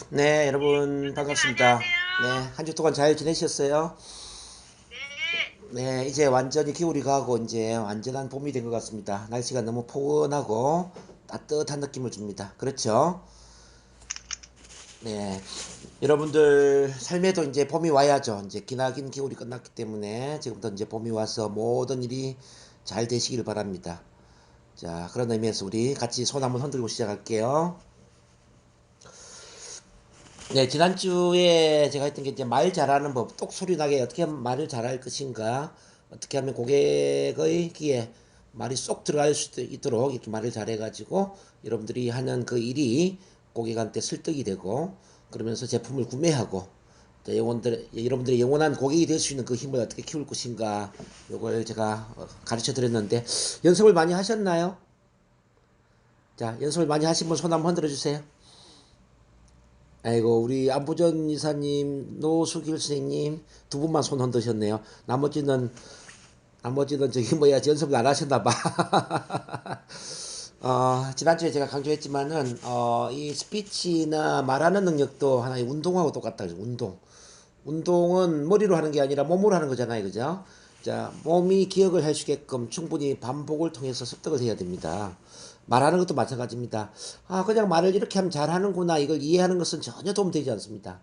네, 여러분 선생님 반갑습니다. 안녕하세요. 네, 한 주 동안 잘 지내셨어요? 네. 네, 이제 완전히 겨울이 가고 이제 완전한 봄이 된 것 같습니다. 날씨가 너무 포근하고 따뜻한 느낌을 줍니다. 그렇죠? 네, 여러분들 삶에도 이제 봄이 와야죠. 이제 기나긴 겨울이 끝났기 때문에 지금부터 이제 봄이 와서 모든 일이 잘 되시길 바랍니다. 자, 그런 의미에서 우리 같이 손 한번 흔들고 시작할게요. 네, 지난주에 제가 했던 게 이제 말 잘하는 법, 똑소리 나게 어떻게 하면 말을 잘할 것인가, 어떻게 하면 고객의 귀에 말이 쏙 들어갈 수 있도록 이렇게 말을 잘해가지고 여러분들이 하는 그 일이 고객한테 설득이 되고 그러면서 제품을 구매하고 여러분들의 영원한 고객이 될 수 있는 그 힘을 어떻게 키울 것인가, 요걸 제가 가르쳐 드렸는데 연습을 많이 하셨나요? 자, 연습을 많이 하신 분 손 한번 흔들어 주세요. 아이고 우리 안부전 이사님, 노수길 선생님 두 분만 손 흔드셨네요. 나머지는 저기 뭐야 연습을 안 하셨나 봐. 지난주에 제가 강조했지만은 이 스피치나 말하는 능력도 하나의 운동하고 똑같다. 운동. 운동은 머리로 하는 게 아니라 몸으로 하는 거잖아요. 그죠? 자, 몸이 기억을 할 수 있게끔 충분히 반복을 통해서 습득을 해야 됩니다. 말하는 것도 마찬가지입니다. 그냥 말을 이렇게 하면 잘하는구나. 이걸 이해하는 것은 전혀 도움되지 않습니다.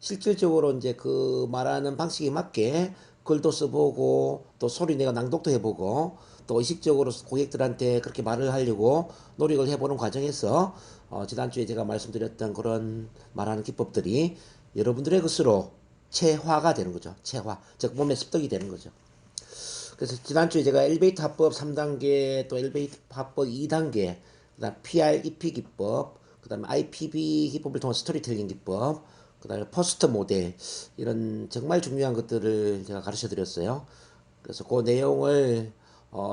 실질적으로 이제 그 말하는 방식에 맞게 글도 써보고 또 소리 내가 낭독도 해보고 또 의식적으로 고객들한테 그렇게 말을 하려고 노력을 해보는 과정에서 지난주에 제가 말씀드렸던 그런 말하는 기법들이 여러분들의 것으로 체화가 되는 거죠. 체화. 즉 몸에 습득이 되는 거죠. 그래서 지난주에 제가 엘리베이터 합법 3단계, 또 엘리베이터 합법 2단계, 그다음 PREP 기법, 그다음 IPB 기법을 통한 스토리텔링 기법, 그다음에 포스터 모델 이런 정말 중요한 것들을 제가 가르쳐 드렸어요. 그래서 그 내용을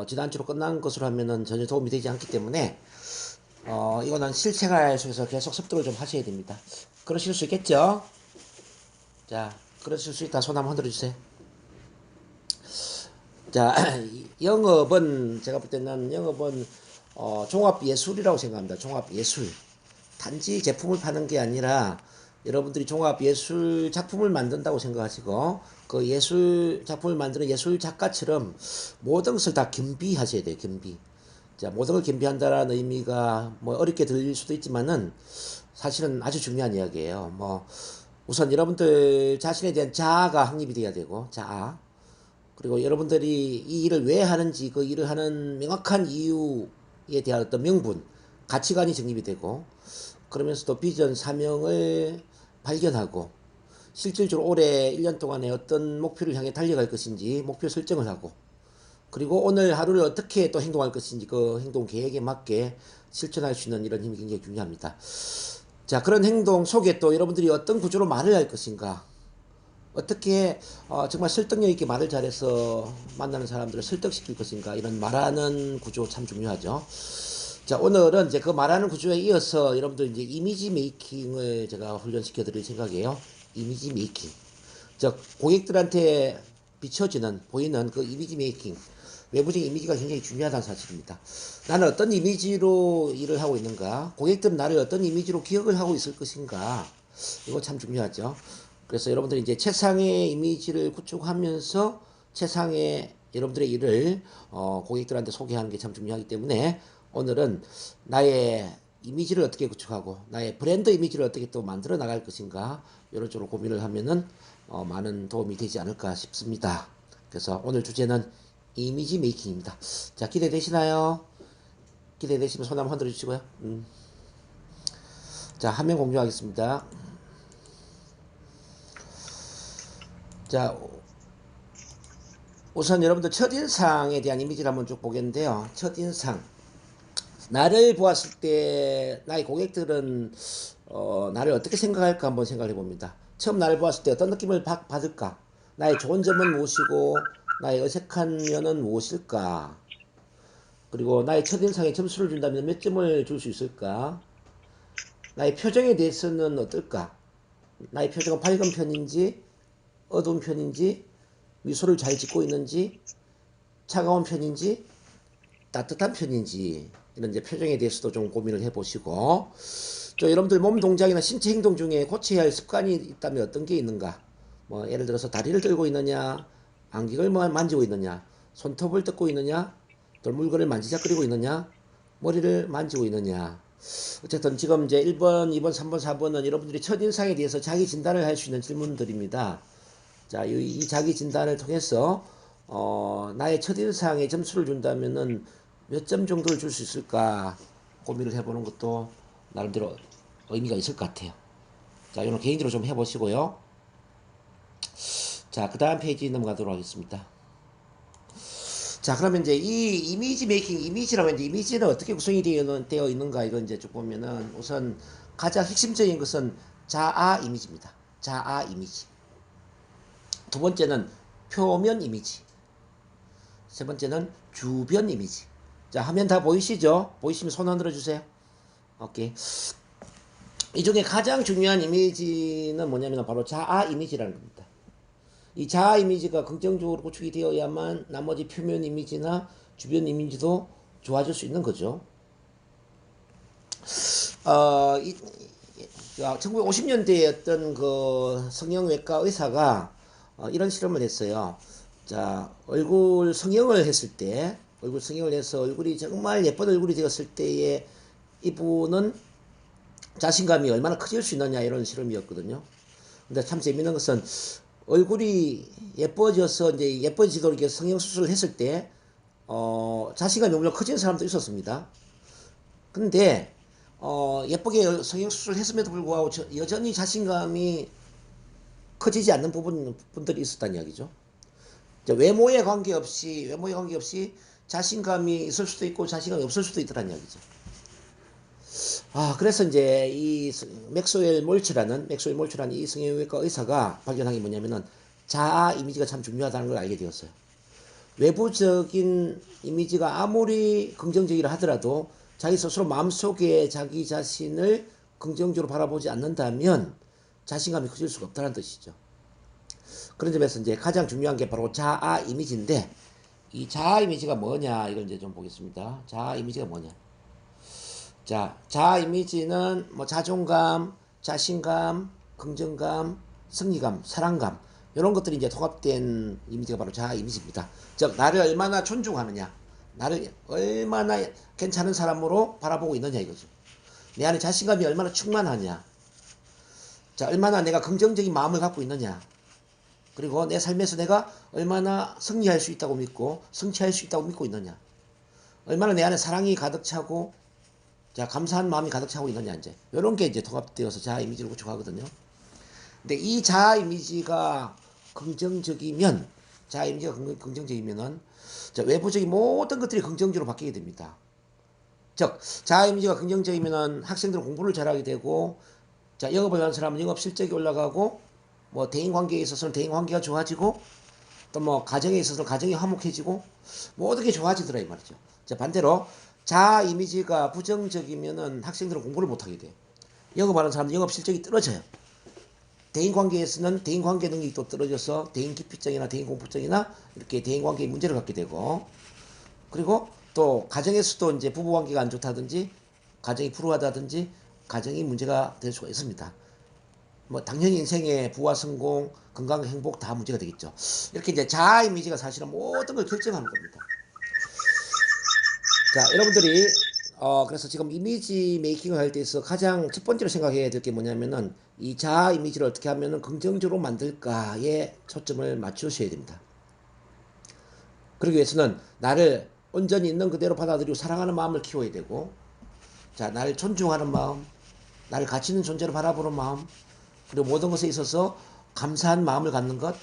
지난주로 끝난 것으로 하면은 전혀 도움이 되지 않기 때문에 이거는 실생활 속에서 계속 습득을 좀 하셔야 됩니다. 그러실 수 있겠죠? 자, 그러실 수 있다 손 한번 흔들어 주세요. 자, 영업은 제가 볼 때는 영업은 종합 예술이라고 생각합니다. 종합 예술. 단지 제품을 파는 게 아니라 여러분들이 종합 예술 작품을 만든다고 생각하시고 그 예술 작품을 만드는 예술 작가처럼 모든 것을 다 겸비하셔야 돼요. 겸비. 자, 모든 걸 겸비한다라는 의미가 뭐 어렵게 들릴 수도 있지만은 사실은 아주 중요한 이야기예요. 뭐 우선 여러분들 자신에 대한 자아가 확립이 돼야 되고 자아. 그리고 여러분들이 이 일을 왜 하는지 그 일을 하는 명확한 이유에 대한 어떤 명분, 가치관이 정립이 되고 그러면서 또 비전, 사명을 발견하고 실질적으로 올해 1년 동안에 어떤 목표를 향해 달려갈 것인지 목표 설정을 하고 그리고 오늘 하루를 어떻게 또 행동할 것인지 그 행동 계획에 맞게 실천할 수 있는 이런 힘이 굉장히 중요합니다. 자, 그런 행동 속에 또 여러분들이 어떤 구조로 말을 할 것인가, 어떻게 정말 설득력 있게 말을 잘해서 만나는 사람들을 설득시킬 것인가, 이런 말하는 구조 참 중요하죠. 자, 오늘은 이제 그 말하는 구조에 이어서 여러분들 이제 이미지 메이킹을 제가 훈련시켜 드릴 생각이에요. 이미지 메이킹. 즉 고객들한테 비춰지는 보이는 그 이미지 메이킹, 외부적인 이미지가 굉장히 중요하다는 사실입니다. 나는 어떤 이미지로 일을 하고 있는가, 고객들은 나를 어떤 이미지로 기억을 하고 있을 것인가, 이거 참 중요하죠. 그래서 여러분들이 이제 최상의 이미지를 구축하면서 최상의 여러분들의 일을 고객들한테 소개하는 게 참 중요하기 때문에 오늘은 나의 이미지를 어떻게 구축하고 나의 브랜드 이미지를 어떻게 또 만들어 나갈 것인가, 이런 쪽으로 고민을 하면은 많은 도움이 되지 않을까 싶습니다. 그래서 오늘 주제는 이미지 메이킹입니다. 자, 기대되시나요? 기대되시면 손 한번 흔들어 주시고요. 자, 화면 공유하겠습니다. 자, 우선 여러분들 첫인상에 대한 이미지를 한번 쭉 보겠는데요. 첫인상. 나를 보았을 때 나의 고객들은 나를 어떻게 생각할까 한번 생각해 봅니다. 처음 나를 보았을 때 어떤 느낌을 받을까? 나의 좋은 점은 무엇이고 나의 어색한 면은 무엇일까? 그리고 나의 첫인상에 점수를 준다면 몇 점을 줄 수 있을까? 나의 표정에 대해서는 어떨까? 나의 표정은 밝은 편인지 어두운 편인지 미소를 잘 짓고 있는지 차가운 편인지 따뜻한 편인지 이런 이제 표정에 대해서도 좀 고민을 해보시고, 저 여러분들 몸 동작이나 신체 행동 중에 고쳐야 할 습관이 있다면 어떤 게 있는가? 뭐 예를 들어서 다리를 들고 있느냐, 안경을 만지고 있느냐, 손톱을 뜯고 있느냐, 또 물건을 만지작거리고 있느냐, 머리를 만지고 있느냐. 어쨌든 지금 이제 1번, 2번, 3번, 4번은 여러분들이 첫인상에 대해서 자기 진단을 할 수 있는 질문들입니다. 자, 이 자기 진단을 통해서 나의 첫인상에 점수를 준다면은 몇 점 정도를 줄 수 있을까 고민을 해보는 것도 나름대로 의미가 있을 것 같아요. 자, 이건 개인적으로 좀 해보시고요. 자, 그 다음 페이지 넘어가도록 하겠습니다. 자, 그러면 이제 이 이미지 메이킹, 이미지라고 했는데, 이미지는 어떻게 구성이 되어 있는가, 이거 이제 쭉 보면은, 우선 가장 핵심적인 것은 자아 이미지입니다. 자아 이미지. 두 번째는 표면 이미지. 세 번째는 주변 이미지. 자, 화면 다 보이시죠? 보이시면 손 흔들어 주세요. 오케이. 이 중에 가장 중요한 이미지는 뭐냐면 바로 자아 이미지라는 겁니다. 이 자아 이미지가 긍정적으로 구축이 되어야만 나머지 표면 이미지나 주변 이미지도 좋아질 수 있는 거죠. 1950년대에 어떤 그 성형외과 의사가 이런 실험을 했어요. 자, 얼굴 성형을 했을 때, 얼굴 성형을 해서 얼굴이 정말 예쁜 얼굴이 되었을 때에 이분은 자신감이 얼마나 커질 수 있느냐, 이런 실험이었거든요. 근데 참 재밌는 것은 얼굴이 예뻐져서 이제 예뻐지도록 이렇게 성형수술을 했을 때 자신감이 오히려 커지는 사람도 있었습니다. 근데 예쁘게 성형수술을 했음에도 불구하고 여전히 자신감이 커지지 않는 분들이 있었다는 이야기죠. 외모에 관계없이 자신감이 있을 수도 있고 자신감이 없을 수도 있다는 이야기죠. 그래서 이제 이 맥스웰 몰츠라는 이 성형외과 의사가 발견한 게 뭐냐면은 자아 이미지가 참 중요하다는 걸 알게 되었어요. 외부적인 이미지가 아무리 긍정적이라 하더라도 자기 스스로 마음속에 자기 자신을 긍정적으로 바라보지 않는다면 자신감이 커질 수가 없다는 뜻이죠. 그런 점에서 이제 가장 중요한 게 바로 자아 이미지인데, 이 자아 이미지가 뭐냐, 이걸 이제 좀 보겠습니다. 자아 이미지가 뭐냐. 자, 자아 이미지는 뭐 자존감, 자신감, 긍정감, 승리감, 사랑감, 이런 것들이 이제 통합된 이미지가 바로 자아 이미지입니다. 즉, 나를 얼마나 존중하느냐, 나를 얼마나 괜찮은 사람으로 바라보고 있느냐, 이거죠. 내 안에 자신감이 얼마나 충만하냐, 자, 얼마나 내가 긍정적인 마음을 갖고 있느냐, 그리고 내 삶에서 내가 얼마나 승리할 수 있다고 믿고 성취할 수 있다고 믿고 있느냐, 얼마나 내 안에 사랑이 가득 차고, 자, 감사한 마음이 가득 차고 있느냐, 이제 이런 게 이제 통합되어서 자아 이미지를 구축하거든요. 근데 이 자아 이미지가 긍정적이면, 자, 외부적인 모든 것들이 긍정적으로 바뀌게 됩니다. 즉, 자아 이미지가 긍정적이면은 학생들은 공부를 잘하게 되고, 자, 영업을 하는 사람은 영업 실적이 올라가고, 뭐 대인 관계에 있어서는 대인 관계가 좋아지고, 또 뭐 가정에 있어서는 가정이 화목해지고, 모든 게 좋아지더라, 이 말이죠. 자, 반대로 자아 이미지가 부정적이면은 학생들은 공부를 못하게 돼요. 영업하는 사람은 영업 실적이 떨어져요. 대인 관계에서는 대인 관계 능력이 또 떨어져서 대인 기피증이나 대인 공포증이나 이렇게 대인 관계에 문제를 갖게 되고, 그리고 또 가정에서도 이제 부부 관계가 안 좋다든지, 가정이 불우하다든지, 가정이 문제가 될 수가 있습니다. 뭐 당연히 인생의 부와 성공, 건강, 행복 다 문제가 되겠죠. 이렇게 이제 자아 이미지가 사실은 모든 걸 결정하는 겁니다. 자, 여러분들이 그래서 지금 이미지 메이킹을 할 때 있어 가장 첫 번째로 생각해야 될 게 뭐냐면은 이 자아 이미지를 어떻게 하면은 긍정적으로 만들까에 초점을 맞추셔야 됩니다. 그러기 위해서는 나를 온전히 있는 그대로 받아들이고 사랑하는 마음을 키워야 되고, 자, 나를 존중하는 마음, 나를 가치 있는 존재로 바라보는 마음, 그리고 모든 것에 있어서 감사한 마음을 갖는 것,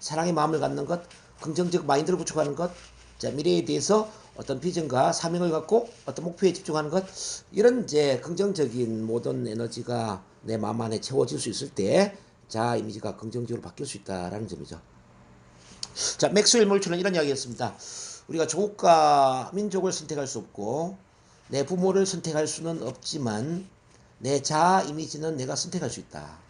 사랑의 마음을 갖는 것, 긍정적 마인드를 구축하는 것, 자, 미래에 대해서 어떤 비전과 사명을 갖고 어떤 목표에 집중하는 것, 이런 이제 긍정적인 모든 에너지가 내 마음 안에 채워질 수 있을 때 자아 이미지가 긍정적으로 바뀔 수 있다라는 점이죠. 자, 맥스웰 몰츠는 이런 이야기였습니다. 우리가 조국과 민족을 선택할 수 없고 내 부모를 선택할 수는 없지만 내 자아 이미지는 내가 선택할 수 있다.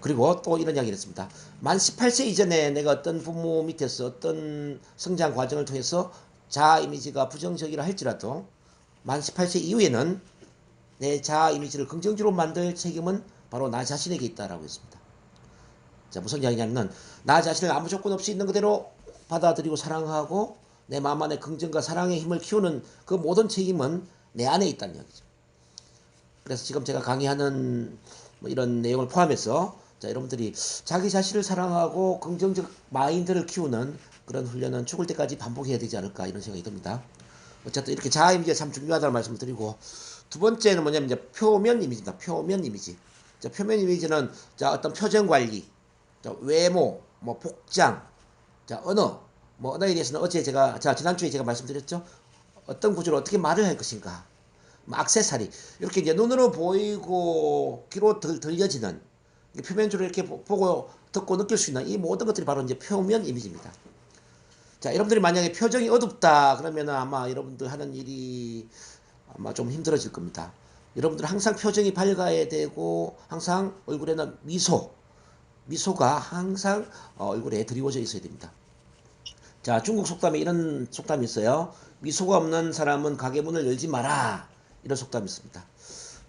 그리고 또 이런 이야기를 했습니다. 만 18세 이전에 내가 어떤 부모 밑에서 어떤 성장 과정을 통해서 자아 이미지가 부정적이라 할지라도 만 18세 이후에는 내 자아 이미지를 긍정적으로 만들 책임은 바로 나 자신에게 있다라고 했습니다. 자, 무슨 이야기냐면은 나 자신을 아무 조건 없이 있는 그대로 받아들이고 사랑하고 내 마음 안에 긍정과 사랑의 힘을 키우는 그 모든 책임은 내 안에 있다는 이야기죠. 그래서 지금 제가 강의하는 뭐 이런 내용을 포함해서 자, 여러분들이 자기 자신을 사랑하고 긍정적 마인드를 키우는 그런 훈련은 죽을 때까지 반복해야 되지 않을까 이런 생각이 듭니다. 어쨌든 이렇게 자아 이미지가 참 중요하다는 말씀을 드리고 두 번째는 뭐냐면 이제 표면 이미지입니다. 표면 이미지. 자, 표면 이미지는 자, 어떤 표정 관리, 자, 외모, 뭐 복장, 자, 언어. 뭐 언어에 대해서는 어제 제가 지난주에 제가 말씀드렸죠. 어떤 구조로 어떻게 말을 할 것인가. 뭐 액세서리 이렇게 이제 눈으로 보이고 귀로 들려지는 표면적으로 이렇게 보고 듣고 느낄 수 있는 이 모든 것들이 바로 이제 표면 이미지입니다. 자, 여러분들이 만약에 표정이 어둡다 그러면 아마 여러분들 하는 일이 아마 좀 힘들어질 겁니다. 여러분들 항상 표정이 밝아야 되고 항상 얼굴에는 미소가 항상 얼굴에 드리워져 있어야 됩니다. 자, 중국 속담에 이런 속담이 있어요. 미소가 없는 사람은 가게 문을 열지 마라. 이런 속담이 있습니다.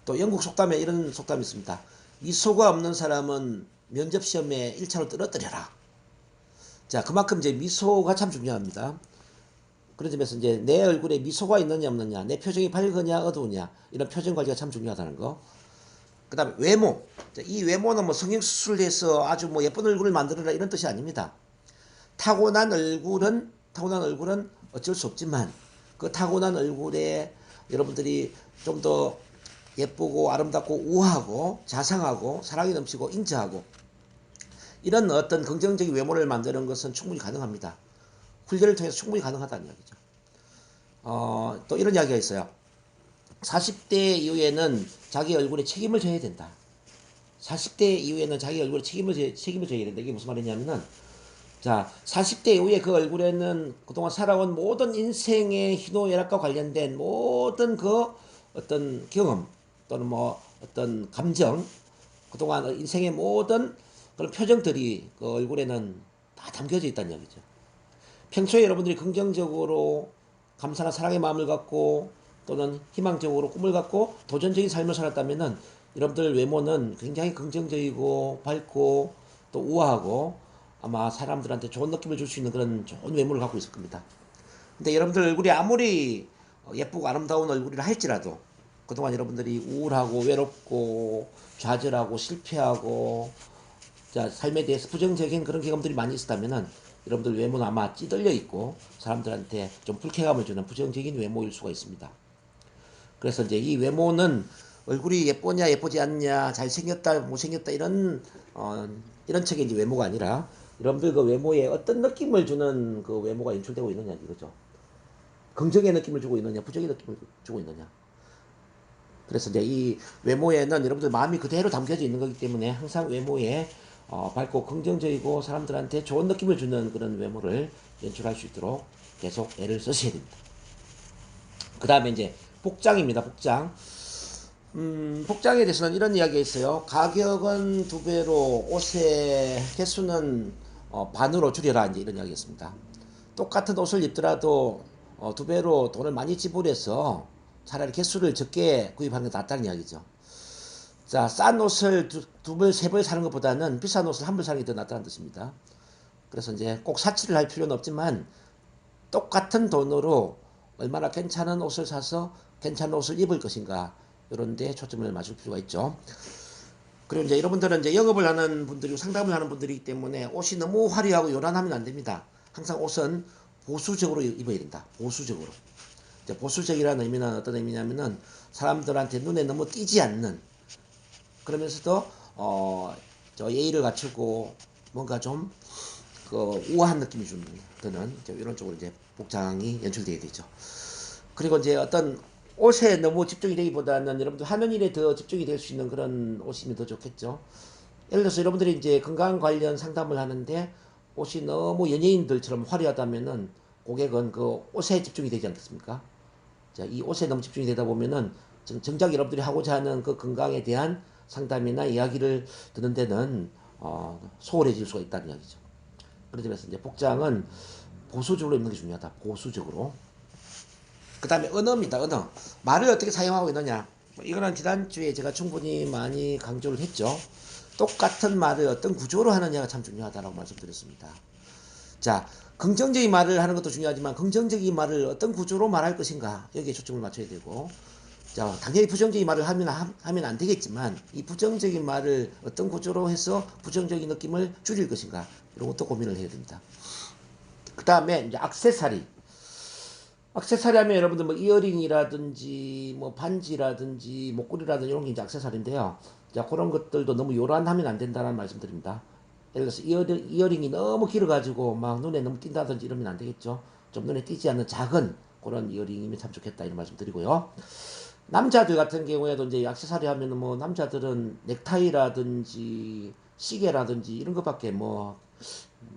또 영국 속담에 이런 속담이 있습니다. 미소가 없는 사람은 면접 시험에 1차로 떨어뜨려라. 자, 그만큼 이제 미소가 참 중요합니다. 그런 점에서 이제 내 얼굴에 미소가 있느냐 없느냐, 내 표정이 밝으냐 어두우냐, 이런 표정 관리가 참 중요하다는 거. 그 다음에 외모. 자, 이 외모는 뭐 성형수술을 해서 아주 뭐 예쁜 얼굴을 만들어라 이런 뜻이 아닙니다. 타고난 얼굴은 어쩔 수 없지만 그 타고난 얼굴에 여러분들이 좀 더 예쁘고 아름답고 우아하고 자상하고 사랑이 넘치고 인자하고 이런 어떤 긍정적인 외모를 만드는 것은 충분히 가능합니다. 훈련을 통해서 충분히 가능하다는 이야기죠. 또 이런 이야기가 있어요. 40대 이후에는 자기 얼굴에 책임을 져야 된다. 40대 이후에는 자기 얼굴에 책임을 져야 된다. 이게 무슨 말이냐면은 자, 40대 이후에 그 얼굴에는 그동안 살아온 모든 인생의 희노애락과 관련된 모든 그 어떤 경험 또는 뭐 어떤 감정, 그동안 인생의 모든 그런 표정들이 그 얼굴에는 다 담겨져 있다는 얘기죠. 평소에 여러분들이 긍정적으로 감사나 사랑의 마음을 갖고 또는 희망적으로 꿈을 갖고 도전적인 삶을 살았다면은 여러분들 외모는 굉장히 긍정적이고 밝고 또 우아하고 아마 사람들한테 좋은 느낌을 줄 수 있는 그런 좋은 외모를 갖고 있을 겁니다. 근데 여러분들 얼굴이 아무리 예쁘고 아름다운 얼굴이라 할지라도 그동안 여러분들이 우울하고 외롭고 좌절하고 실패하고 자, 삶에 대해서 부정적인 그런 경험들이 많이 있었다면은 여러분들 외모는 아마 찌들려 있고 사람들한테 좀 불쾌감을 주는 부정적인 외모일 수가 있습니다. 그래서 이제 이 외모는 얼굴이 예쁘냐 예쁘지 않냐 잘생겼다 못생겼다 이런 책의 이제 외모가 아니라 여러분들 그 외모에 어떤 느낌을 주는 그 외모가 연출되고 있느냐 이거죠. 긍정의 느낌을 주고 있느냐 부정의 느낌을 주고 있느냐. 그래서 이제 이 외모에는 여러분들 마음이 그대로 담겨져 있는 거기 때문에 항상 외모에 밝고 긍정적이고 사람들한테 좋은 느낌을 주는 그런 외모를 연출할 수 있도록 계속 애를 쓰셔야 됩니다. 그 다음에 이제 복장입니다. 복장에 대해서는 이런 이야기가 있어요. 가격은 2배로 옷의 개수는 반으로 줄여라 이제 이런 이야기였습니다. 똑같은 옷을 입더라도 2배로 돈을 많이 지불해서 차라리 개수를 적게 구입하는 게 낫다는 이야기죠. 자, 싼 옷을 두 벌, 세 벌 사는 것보다는 비싼 옷을 한 벌 사는 게 더 낫다는 뜻입니다. 그래서 이제 꼭 사치를 할 필요는 없지만 똑같은 돈으로 얼마나 괜찮은 옷을 사서 괜찮은 옷을 입을 것인가 이런 데 초점을 맞출 필요가 있죠. 그리고 이제 여러분들은 이제 영업을 하는 분들이고 상담을 하는 분들이기 때문에 옷이 너무 화려하고 요란하면 안 됩니다. 항상 옷은 보수적으로 입어야 된다. 보수적으로. 이제 보수적이라는 의미는 어떤 의미냐면은 사람들한테 눈에 너무 띄지 않는 그러면서도 저 예의를 갖추고 뭔가 좀 그 우아한 느낌이 주는 드는 이런 쪽으로 이제 복장이 연출되게 되죠. 그리고 이제 어떤 옷에 너무 집중이 되기보다는 여러분들 하는 일에 더 집중이 될 수 있는 그런 옷이면 더 좋겠죠. 예를 들어서 여러분들이 이제 건강 관련 상담을 하는데 옷이 너무 연예인들처럼 화려하다면은 고객은 그 옷에 집중이 되지 않겠습니까? 자, 이 옷에 너무 집중이 되다 보면은 정작 여러분들이 하고자 하는 그 건강에 대한 상담이나 이야기를 듣는 데는 소홀해질 수가 있다는 이야기죠. 그런 점에서 이제 복장은 보수적으로 입는 게 중요하다. 보수적으로. 그 다음에 언어입니다. 언어. 말을 어떻게 사용하고 있느냐. 이거는 지난주에 제가 충분히 많이 강조를 했죠. 똑같은 말을 어떤 구조로 하느냐가 참 중요하다고 말씀드렸습니다. 자, 긍정적인 말을 하는 것도 중요하지만 긍정적인 말을 어떤 구조로 말할 것인가 여기에 초점을 맞춰야 되고, 자, 당연히 부정적인 말을 하면 안 되겠지만 이 부정적인 말을 어떤 구조로 해서 부정적인 느낌을 줄일 것인가 이런 것도 고민을 해야 됩니다. 그 다음에 이제 액세서리 하면 여러분들 뭐 이어링이라든지 뭐 반지라든지 목걸이라든지 이런 게 이제 액세서리인데요. 자, 그런 것들도 너무 요란하면 안 된다는 말씀드립니다. 예를 들어서 이어링이 너무 길어가지고 막 눈에 너무 띈다든지 이러면 안 되겠죠. 좀 눈에 띄지 않는 작은 그런 이어링이면 참 좋겠다 이런 말씀 드리고요. 남자들 같은 경우에도 이제 액세서리 하면은 뭐 남자들은 넥타이라든지 시계라든지 이런 것밖에 뭐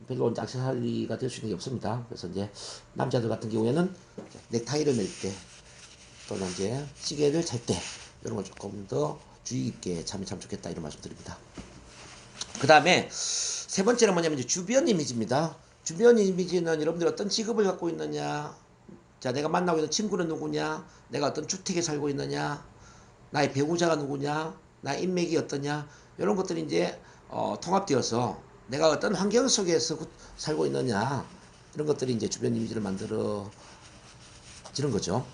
별로 이제 액세서리가 될 수 있는 게 없습니다. 그래서 이제 남자들 같은 경우에는 넥타이를 멜 때 또는 이제 시계를 찰 때 이런 걸 조금 더 주의 깊게 차면 참 좋겠다 이런 말씀 드립니다. 그 다음에 세 번째는 뭐냐면 이제 주변 이미지입니다. 주변 이미지는 여러분들 어떤 직업을 갖고 있느냐, 자, 내가 만나고 있는 친구는 누구냐, 내가 어떤 주택에 살고 있느냐, 나의 배우자가 누구냐, 나의 인맥이 어떠냐, 이런 것들이 이제 통합되어서 내가 어떤 환경 속에서 살고 있느냐, 이런 것들이 이제 주변 이미지를 만들어 지는 거죠.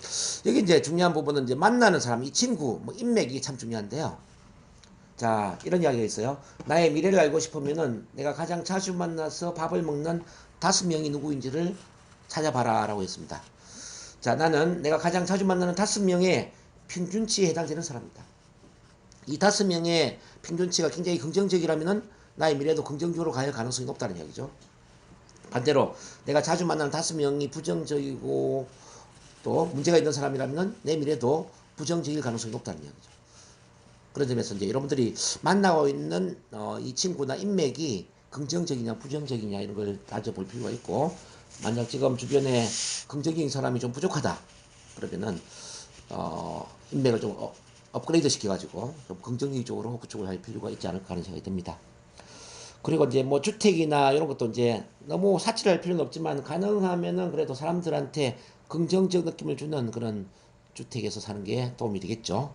여기 이제 중요한 부분은 이제 만나는 사람, 이 친구, 뭐 인맥이 참 중요한데요. 자, 이런 이야기가 있어요. 나의 미래를 알고 싶으면은 내가 가장 자주 만나서 밥을 먹는 5명이 누구인지를 찾아봐라 라고 했습니다. 자, 나는 내가 가장 자주 만나는 5명의 평균치에 해당되는 사람이다. 이 5명의 평균치가 굉장히 긍정적이라면은 나의 미래도 긍정적으로 갈 가능성이 높다는 이야기죠. 반대로 내가 자주 만나는 5명이 부정적이고 또 문제가 있는 사람이라면 내 미래도 부정적일 가능성이 높다는 이야기죠. 그런 점에서 이제 여러분들이 만나고 있는 이 친구나 인맥이 긍정적이냐 부정적이냐 이런 걸 따져볼 필요가 있고, 만약 지금 주변에 긍정적인 사람이 좀 부족하다 그러면은 인맥을 좀 업그레이드 시켜가지고 좀 긍정적인 쪽으로 그쪽을 할 필요가 있지 않을까 하는 생각이 듭니다. 그리고 이제 뭐 주택이나 이런 것도 이제 너무 사치를 할 필요는 없지만 가능하면은 그래도 사람들한테 긍정적 느낌을 주는 그런 주택에서 사는 게 도움이 되겠죠.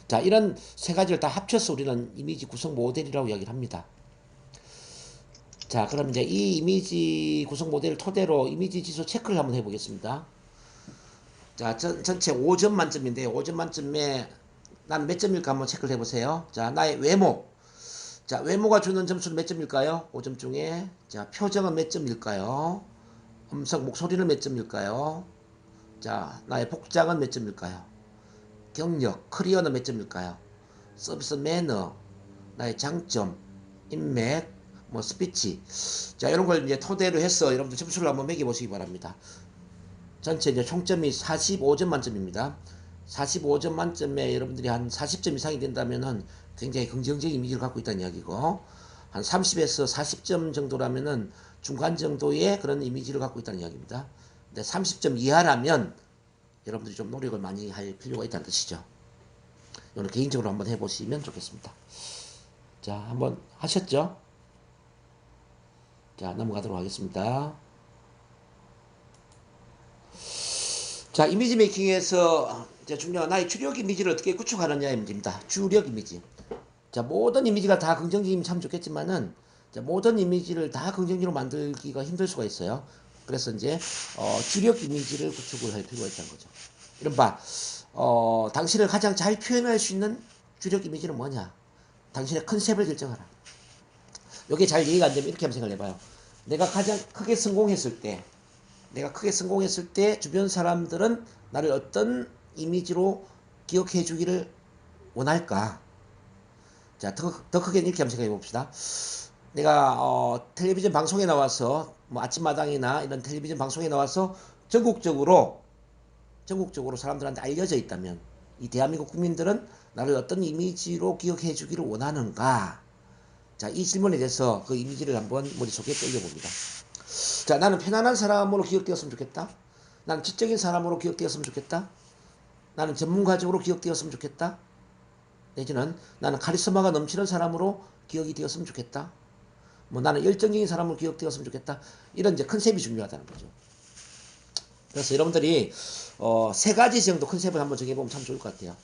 자, 이런 세 가지를 다 합쳐서 우리는 이미지 구성 모델이라고 이야기를 합니다. 자, 그럼 이제 이 이미지 구성 모델을 토대로 이미지 지수 체크를 한번 해보겠습니다. 자, 전체 5점 만점인데요. 5점 만점에 난 몇 점일까 한번 체크를 해보세요. 자, 나의 외모. 자, 외모가 주는 점수는 몇 점일까요? 5점 중에. 자, 표정은 몇 점일까요? 음성, 목소리는 몇 점일까요? 자, 나의 복장은 몇 점일까요? 경력, 커리어는 몇 점일까요? 서비스 매너, 나의 장점, 인맥, 뭐 스피치. 자, 이런 걸 이제 토대로 해서 여러분들 점수를 한번 매겨보시기 바랍니다. 전체 이제 총점이 45점 만점입니다. 45점 만점에 여러분들이 한 40점 이상이 된다면은 굉장히 긍정적인 이미지를 갖고 있다는 이야기고, 한 30에서 40점 정도라면은 중간 정도의 그런 이미지를 갖고 있다는 이야기입니다. 근데 30점 이하라면 여러분들이 좀 노력을 많이 할 필요가 있다는 뜻이죠. 이거는 개인적으로 한번 해보시면 좋겠습니다. 자, 한번 하셨죠? 자, 넘어가도록 하겠습니다. 자, 이미지 메이킹에서 이제 중요한 나의 주력 이미지를 어떻게 구축하느냐의 문제입니다. 주력 이미지. 자, 모든 이미지가 다 긍정적이면 참 좋겠지만은, 자, 모든 이미지를 다 긍정적으로 만들기가 힘들 수가 있어요. 그래서 이제 주력 이미지를 구축을 할 필요가 있다는 거죠. 이른바 당신을 가장 잘 표현할 수 있는 주력 이미지는 뭐냐? 당신의 컨셉을 결정하라. 이게 잘 이해가 안 되면 이렇게 한번 생각을 해봐요. 내가 가장 크게 성공했을 때 주변 사람들은 나를 어떤 이미지로 기억해 주기를 원할까? 자, 더 크게 이렇게 한번 생각해 봅시다. 내가 텔레비전 방송에 나와서 뭐 아침마당이나 이런 텔레비전 방송에 나와서 전국적으로 사람들한테 알려져 있다면 이 대한민국 국민들은 나를 어떤 이미지로 기억해 주기를 원하는가? 자, 이 질문에 대해서 그 이미지를 한번 머릿속에 떠올려봅니다. 자, 나는 편안한 사람으로 기억되었으면 좋겠다. 나는 지적인 사람으로 기억되었으면 좋겠다. 나는 전문가적으로 기억되었으면 좋겠다. 내지는 나는 카리스마가 넘치는 사람으로 기억이 되었으면 좋겠다. 뭐 나는 열정적인 사람으로 기억되었으면 좋겠다. 이런 이제 컨셉이 중요하다는 거죠. 그래서 여러분들이 세 가지 정도 컨셉을 한번 정해보면 참 좋을 것 같아요.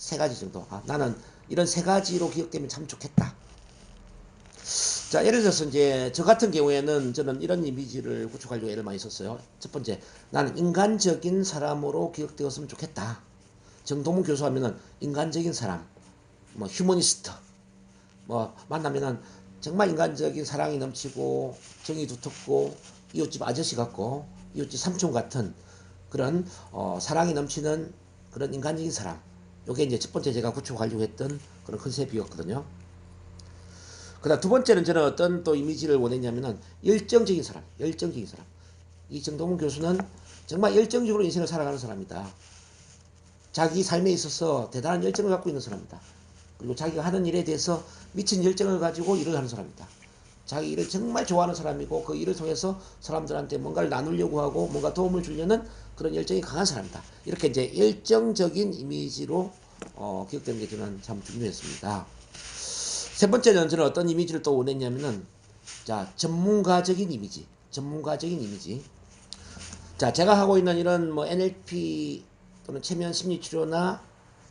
세 가지 정도. 나는 이런 세 가지로 기억되면 참 좋겠다. 자, 예를 들어서 이제 저 같은 경우에는 저는 이런 이미지를 구축하려고 애를 많이 썼어요. 첫 번째, 나는 인간적인 사람으로 기억되었으면 좋겠다. 정동문 교수 하면은 인간적인 사람, 뭐 휴머니스트, 뭐 만나면은 정말 인간적인 사랑이 넘치고 정이 두텁고 이웃집 아저씨 같고 이웃집 삼촌 같은 그런 사랑이 넘치는 그런 인간적인 사람. 요게 이제 첫 번째 제가 구축하려고 했던 그런 컨셉이었거든요. 그다음 두 번째는 저는 어떤 또 이미지를 원했냐면은 열정적인 사람, 열정적인 사람. 이 정동문 교수는 정말 열정적으로 인생을 살아가는 사람이다. 자기 삶에 있어서 대단한 열정을 갖고 있는 사람이다. 그리고 자기가 하는 일에 대해서 미친 열정을 가지고 일을 하는 사람이다. 자기 일을 정말 좋아하는 사람이고 그 일을 통해서 사람들한테 뭔가를 나누려고 하고 뭔가 도움을 주려는 그런 열정이 강한 사람이다. 이렇게 이제 열정적인 이미지로 기억되는 게 저는 참 중요했습니다. 세 번째는 저는 어떤 이미지를 또 원했냐면은 자, 전문가적인 이미지. 전문가적인 이미지. 자, 제가 하고 있는 이런 뭐 NLP 또는 최면 심리 치료나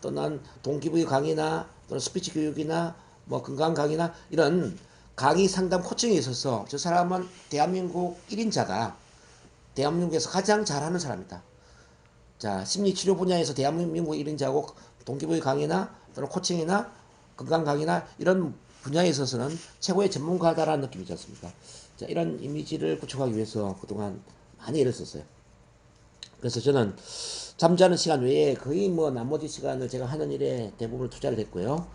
또는 동기부여 강의나 또는 스피치 교육이나 뭐 건강 강의나 이런 강의 상담 코칭에 있어서 저 사람은 대한민국 1인자다. 대한민국에서 가장 잘하는 사람이다. 자, 심리 치료 분야에서 대한민국 1인자고 동기부여 강의나 또는 코칭이나 건강 강의나 이런 분야에 있어서는 최고의 전문가다라는 느낌이지 않습니까? 자, 이런 이미지를 구축하기 위해서 그동안 많이 애를 썼어요. 그래서 저는 잠자는 시간 외에 거의 뭐 나머지 시간을 제가 하는 일에 대부분 투자를 했고요.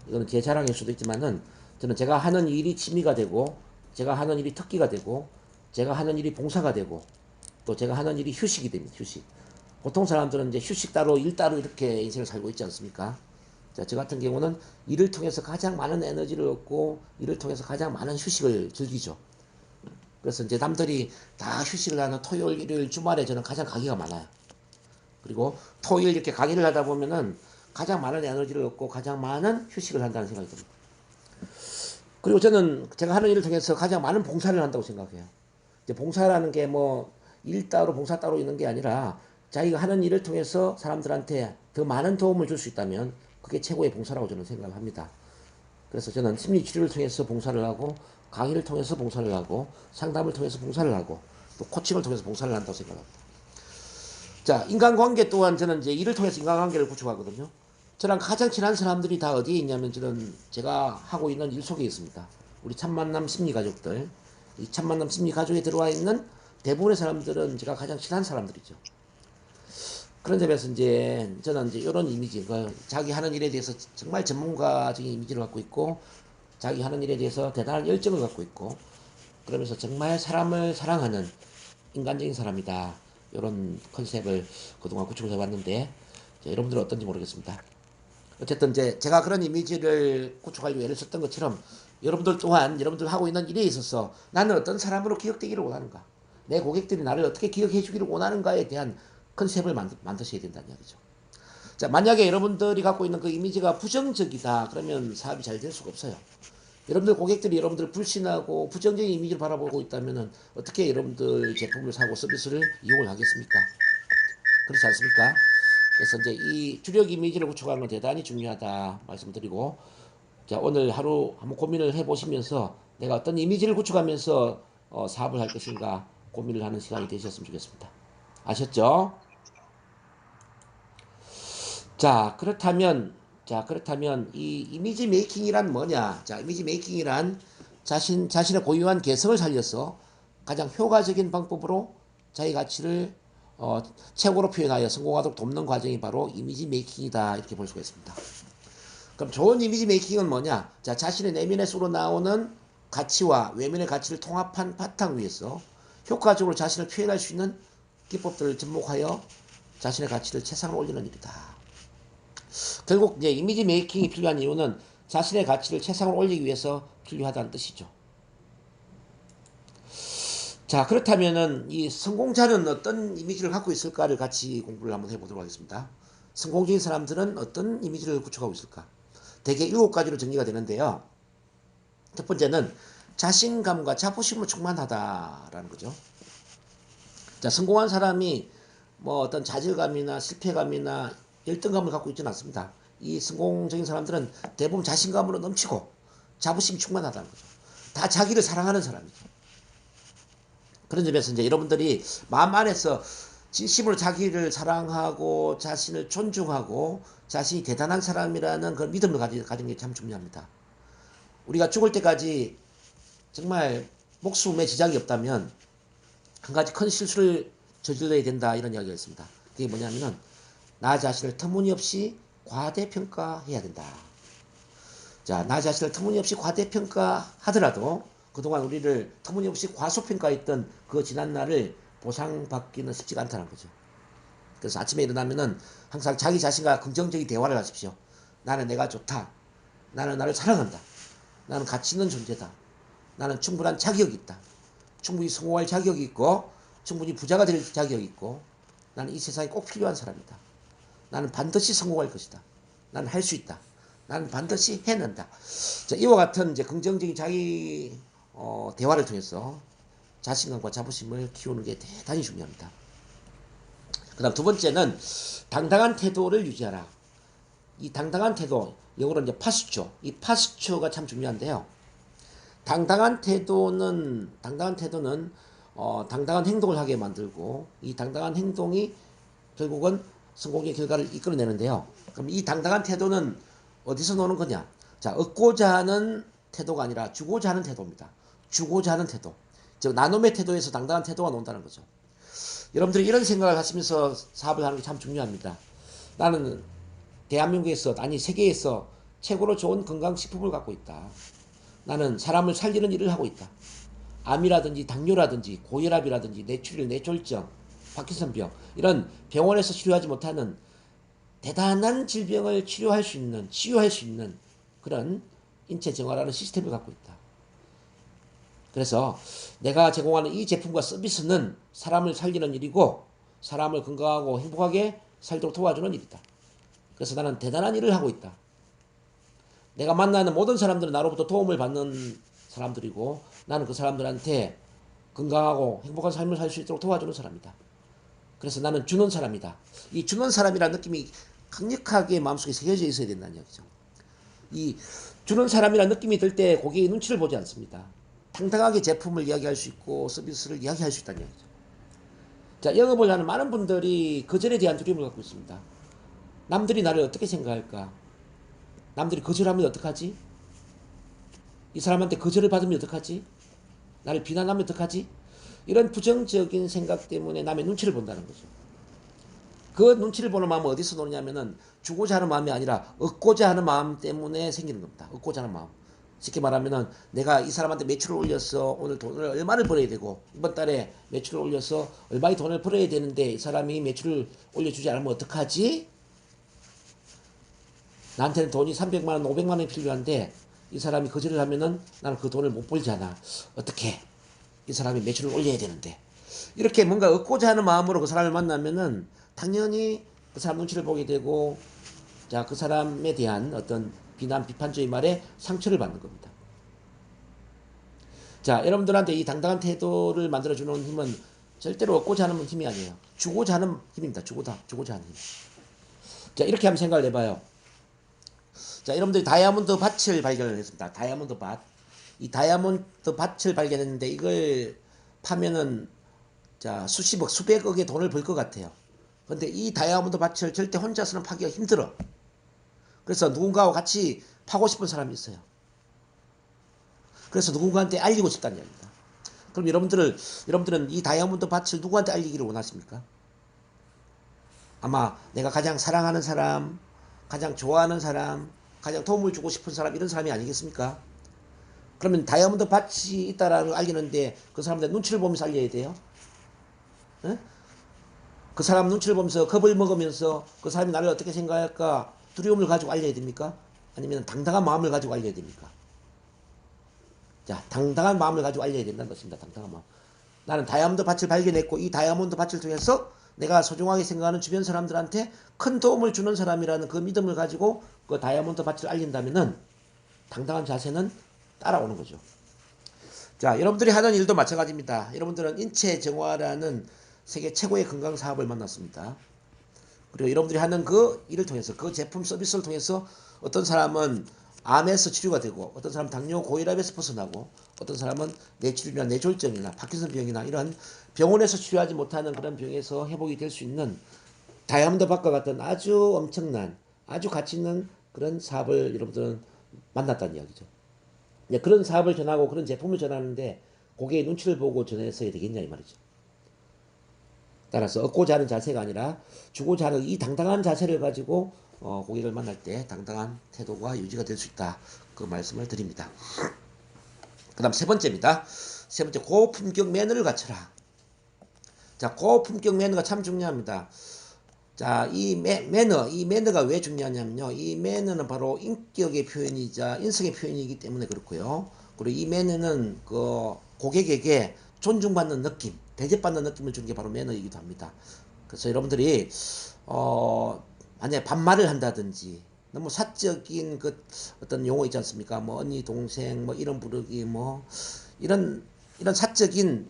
이거는 제 자랑일 수도 있지만은 저는 제가 하는 일이 취미가 되고 제가 하는 일이 특기가 되고 제가 하는 일이 봉사가 되고 또 제가 하는 일이 휴식이 됩니다. 휴식. 보통 사람들은 이제 휴식 따로 일 따로 이렇게 인생을 살고 있지 않습니까? 자, 저 같은 경우는 일을 통해서 가장 많은 에너지를 얻고 일을 통해서 가장 많은 휴식을 즐기죠. 그래서 이제 남들이 다 휴식을 하는 토요일, 일요일, 주말에 저는 가장 강의가 많아요. 그리고 토요일 이렇게 강의를 하다 보면은 가장 많은 에너지를 얻고 가장 많은 휴식을 한다는 생각이 듭니다. 그리고 저는 제가 하는 일을 통해서 가장 많은 봉사를 한다고 생각해요. 이제 봉사라는 게 뭐 일 따로 봉사 따로 있는 게 아니라 자기가 하는 일을 통해서 사람들한테 더 많은 도움을 줄 수 있다면 그게 최고의 봉사라고 저는 생각을 합니다. 그래서 저는 심리 치료를 통해서 봉사를 하고 강의를 통해서 봉사를 하고 상담을 통해서 봉사를 하고 또 코칭을 통해서 봉사를 한다고 생각합니다. 자, 인간관계 또한 저는 이제 일을 통해서 인간관계를 구축하거든요. 저랑 가장 친한 사람들이 다 어디에 있냐면 저는 제가 하고 있는 일 속에 있습니다. 우리 참만남 심리 가족들, 이 참만남 심리 가족에 들어와 있는 대부분의 사람들은 제가 가장 친한 사람들이죠. 그런 점에서 이제 저는 이제 이런 이미지, 자기 하는 일에 대해서 정말 전문가적인 이미지를 갖고 있고, 자기 하는 일에 대해서 대단한 열정을 갖고 있고, 그러면서 정말 사람을 사랑하는 인간적인 사람이다. 이런 컨셉을 그동안 구축을 해봤는데, 여러분들은 어떤지 모르겠습니다. 어쨌든 이제 제가 그런 이미지를 구축하려고 애를 썼던 것처럼 여러분들 또한 여러분들 하고 있는 일에 있어서 나는 어떤 사람으로 기억되기를 원하는가, 내 고객들이 나를 어떻게 기억해 주기를 원하는가에 대한 컨셉을 만드셔야 된다는 이야기죠. 자, 만약에 여러분들이 갖고 있는 그 이미지가 부정적이다 그러면 사업이 잘 될 수가 없어요. 여러분들 고객들이 여러분들을 불신하고 부정적인 이미지를 바라보고 있다면 어떻게 여러분들 제품을 사고 서비스를 이용을 하겠습니까? 그렇지 않습니까? 그래서 이제 이 주력 이미지를 구축하는 건 대단히 중요하다 말씀드리고, 자, 오늘 하루 한번 고민을 해보시면서 내가 어떤 이미지를 구축하면서 사업을 할 것인가 고민을 하는 시간이 되셨으면 좋겠습니다. 아셨죠? 자, 그렇다면 이 이미지 메이킹이란 뭐냐? 자, 이미지 메이킹이란 자신의 고유한 개성을 살려서 가장 효과적인 방법으로 자기 가치를 최고로 표현하여 성공하도록 돕는 과정이 바로 이미지 메이킹이다. 이렇게 볼 수가 있습니다. 그럼 좋은 이미지 메이킹은 뭐냐? 자, 자신의 내면에 쏟아 나오는 가치와 외면의 가치를 통합한 바탕 위에서 효과적으로 자신을 표현할 수 있는 기법들을 접목하여 자신의 가치를 최상으로 올리는 일이다. 결국 이제 이미지 메이킹이 필요한 이유는 자신의 가치를 최상으로 올리기 위해서 필요하다는 뜻이죠. 자, 그렇다면은 이 성공자는 어떤 이미지를 갖고 있을까를 같이 공부를 한번 해보도록 하겠습니다. 성공적인 사람들은 어떤 이미지를 구축하고 있을까? 대개 7가지로 정리가 되는데요. 첫 번째는 자신감과 자부심으로 충만하다라는 거죠. 자, 성공한 사람이 뭐 어떤 좌절감이나 실패감이나 열등감을 갖고 있지는 않습니다. 이 성공적인 사람들은 대부분 자신감으로 넘치고 자부심이 충만하다는 거죠. 다 자기를 사랑하는 사람이죠. 그런 점에서 이제 여러분들이 마음 안에서 진심으로 자기를 사랑하고 자신을 존중하고 자신이 대단한 사람이라는 그런 믿음을 가지는 게 참 중요합니다. 우리가 죽을 때까지 정말 목숨에 지장이 없다면 한 가지 큰 실수를 저질러야 된다 이런 이야기가 있습니다. 그게 뭐냐면은 나 자신을 터무니없이 과대평가해야 된다. 자, 나 자신을 터무니없이 과대평가하더라도 그동안 우리를 터무니없이 과소평가했던 그 지난 날을 보상받기는 쉽지가 않다는 거죠. 그래서 아침에 일어나면은 항상 자기 자신과 긍정적인 대화를 하십시오. 나는 내가 좋다. 나는 나를 사랑한다. 나는 가치 있는 존재다. 나는 충분한 자격이 있다. 충분히 성공할 자격이 있고 충분히 부자가 될 자격이 있고 나는 이 세상에 꼭 필요한 사람이다. 나는 반드시 성공할 것이다. 나는 할 수 있다. 나는 반드시 해낸다. 자, 이와 같은 이제 긍정적인 자기 대화를 통해서 자신감과 자부심을 키우는 게 대단히 중요합니다. 그 다음 두 번째는 당당한 태도를 유지하라. 이 당당한 태도, 영어로 이제 파스처. 이 파스처가 참 중요한데요. 당당한 태도는 당당한 행동을 하게 만들고 이 당당한 행동이 결국은 성공의 결과를 이끌어내는데요. 그럼 이 당당한 태도는 어디서 노는 거냐? 자, 얻고자 하는 태도가 아니라 주고자 하는 태도입니다. 주고자 하는 태도. 즉 나눔의 태도에서 당당한 태도가 나온다는 거죠. 여러분들이 이런 생각을 하시면서 사업을 하는 게 참 중요합니다. 나는 대한민국에서 아니 세계에서 최고로 좋은 건강식품을 갖고 있다. 나는 사람을 살리는 일을 하고 있다. 암이라든지 당뇨라든지 고혈압이라든지 뇌출혈, 뇌졸중, 파킨슨병 이런 병원에서 치료하지 못하는 대단한 질병을 치유할 수 있는 그런 인체 정화라는 시스템을 갖고 있다. 그래서 내가 제공하는 이 제품과 서비스는 사람을 살리는 일이고 사람을 건강하고 행복하게 살도록 도와주는 일이다. 그래서 나는 대단한 일을 하고 있다. 내가 만나는 모든 사람들은 나로부터 도움을 받는 사람들이고 나는 그 사람들한테 건강하고 행복한 삶을 살 수 있도록 도와주는 사람이다. 그래서 나는 주는 사람이다. 이 주는 사람이라는 느낌이 강력하게 마음속에 새겨져 있어야 된다는 이야기죠. 이 주는 사람이라는 느낌이 들 때 고객의 눈치를 보지 않습니다. 당당하게 제품을 이야기할 수 있고 서비스를 이야기할 수 있다는 이야기죠. 자, 영업을 하는 많은 분들이 거절에 대한 두려움을 갖고 있습니다. 남들이 나를 어떻게 생각할까? 남들이 거절하면 어떡하지? 이 사람한테 거절을 받으면 어떡하지? 나를 비난하면 어떡하지? 이런 부정적인 생각 때문에 남의 눈치를 본다는 거죠. 그 눈치를 보는 마음은 어디서 노느냐면은 주고자 하는 마음이 아니라 얻고자 하는 마음 때문에 생기는 겁니다. 얻고자 하는 마음. 쉽게 말하면은 내가 이 사람한테 매출을 올려서 오늘 돈을 얼마를 벌어야 되고 이번 달에 매출을 올려서 얼마의 돈을 벌어야 되는데 이 사람이 매출을 올려주지 않으면 어떡하지? 나한테는 돈이 300만 원, 500만 원이 필요한데 이 사람이 거절을 하면은 나는 그 돈을 못 벌잖아. 어떻게? 이 사람이 매출을 올려야 되는데. 이렇게 뭔가 얻고자 하는 마음으로 그 사람을 만나면은 당연히 그 사람 눈치를 보게 되고 자, 그 사람에 대한 어떤 비난, 비판적인 말에 상처를 받는 겁니다. 자, 여러분들한테 이 당당한 태도를 만들어주는 힘은 절대로 얻고자 하는 힘이 아니에요. 주고자 하는 힘입니다. 주고자 하는 힘. 자, 이렇게 한번 생각을 해봐요. 자, 여러분들이 다이아몬드 밭을 발견을 했습니다. 다이아몬드 밭. 이 다이아몬드 밭을 발견했는데 이걸 파면은 자, 수십억, 수백억의 돈을 벌 것 같아요. 근데 이 다이아몬드 밭을 절대 혼자서는 파기가 힘들어. 그래서 누군가와 같이 파고 싶은 사람이 있어요. 그래서 누군가한테 알리고 싶다는 이야기입니다. 그럼 여러분들은 이 다이아몬드 밭을 누구한테 알리기를 원하십니까? 아마 내가 가장 사랑하는 사람, 가장 좋아하는 사람, 가장 도움을 주고 싶은 사람 이런 사람이 아니겠습니까? 그러면 다이아몬드 밭이 있다라는 걸 알리는데 그 사람들 눈치를 보면서 알려야 돼요. 에? 그 사람 눈치를 보면서 겁을 먹으면서 그 사람이 나를 어떻게 생각할까 두려움을 가지고 알려야 됩니까? 아니면 당당한 마음을 가지고 알려야 됩니까? 자, 당당한 마음을 가지고 알려야 된다는 것입니다. 당당한 마음. 나는 다이아몬드 밭을 발견했고 이 다이아몬드 밭을 통해서 내가 소중하게 생각하는 주변 사람들한테 큰 도움을 주는 사람이라는 그 믿음을 가지고 그 다이아몬드 밭을 알린다면은 당당한 자세는 따라오는 거죠. 자, 여러분들이 하는 일도 마찬가지입니다. 여러분들은 인체 정화라는 세계 최고의 건강 사업을 만났습니다. 그리고 여러분들이 하는 그 일을 통해서 그 제품 서비스를 통해서 어떤 사람은 암에서 치료가 되고 어떤 사람은 당뇨 고혈압에서 벗어나고 어떤 사람은 뇌출이나 뇌졸중이나 파킨슨 병이나 이런 병원에서 치료하지 못하는 그런 병에서 회복이 될 수 있는 다이아몬드 박과 같은 아주 엄청난 아주 가치 있는 그런 사업을 여러분들은 만났다는 이야기죠. 네, 그런 사업을 전하고 그런 제품을 전하는데 고객의 눈치를 보고 전했어야 되겠냐 이 말이죠. 따라서 얻고자 하는 자세가 아니라 주고자 하는 이 당당한 자세를 가지고 고객을 만날 때 당당한 태도가 유지가 될 수 있다. 그 말씀을 드립니다. 그 다음 세 번째입니다. 세 번째, 고품격 매너를 갖춰라. 자, 고품격 매너가 참 중요합니다. 자, 이 매너가 왜 중요하냐면요. 이 매너는 바로 인격의 표현이자 인성의 표현이기 때문에 그렇고요. 그리고 이 매너는 그 고객에게 존중받는 느낌, 대접받는 느낌을 주는 게 바로 매너이기도 합니다. 그래서 여러분들이 만약에 반말을 한다든지 너무 사적인 그 어떤 용어 있지 않습니까? 뭐 언니, 동생, 뭐 이런 부르기, 뭐 이런 사적인